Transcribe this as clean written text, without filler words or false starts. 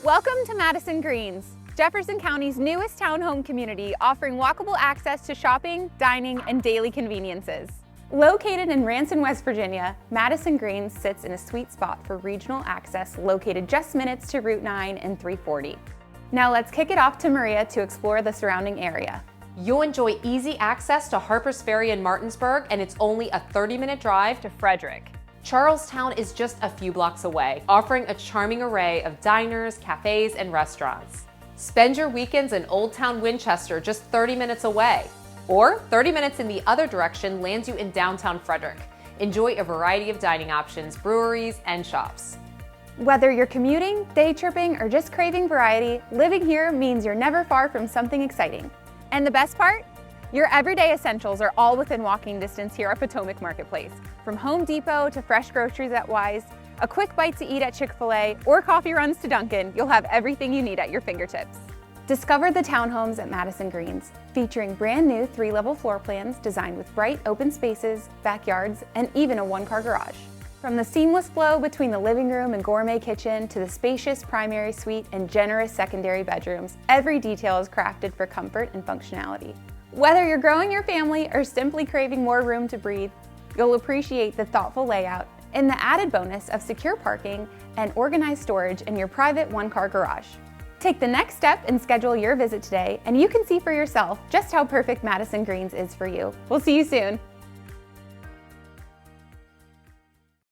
Welcome to Madison Greens, Jefferson County's newest townhome community offering walkable access to shopping, dining, and daily conveniences. Located in Ranson, West Virginia, Madison Greens sits in a sweet spot for regional access located just minutes to Route 9 and 340. Now let's kick it off to Maria to explore the surrounding area. You'll enjoy easy access to Harpers Ferry in Martinsburg, and it's only a 30-minute drive to Frederick. Charlestown is just a few blocks away, offering a charming array of diners, cafes, and restaurants. Spend your weekends in Old Town Winchester, just 30 minutes away. Or 30 minutes in the other direction lands you in downtown Frederick. Enjoy a variety of dining options, breweries, and shops. Whether you're commuting, day tripping, or just craving variety, living here means you're never far from something exciting. And the best part? Your everyday essentials are all within walking distance here at Potomac Marketplace. From Home Depot to fresh groceries at Wise, a quick bite to eat at Chick-fil-A, or coffee runs to Dunkin', you'll have everything you need at your fingertips. Discover the Townhomes at Madison Greens, featuring brand new 3-level floor plans designed with bright open spaces, backyards, and even a 1-car garage. From the seamless flow between the living room and gourmet kitchen to the spacious primary suite and generous secondary bedrooms, every detail is crafted for comfort and functionality. Whether you're growing your family or simply craving more room to breathe, you'll appreciate the thoughtful layout and the added bonus of secure parking and organized storage in your private 1-car garage. Take the next step and schedule your visit today, and you can see for yourself just how perfect Madison Greens is for you. We'll see you soon.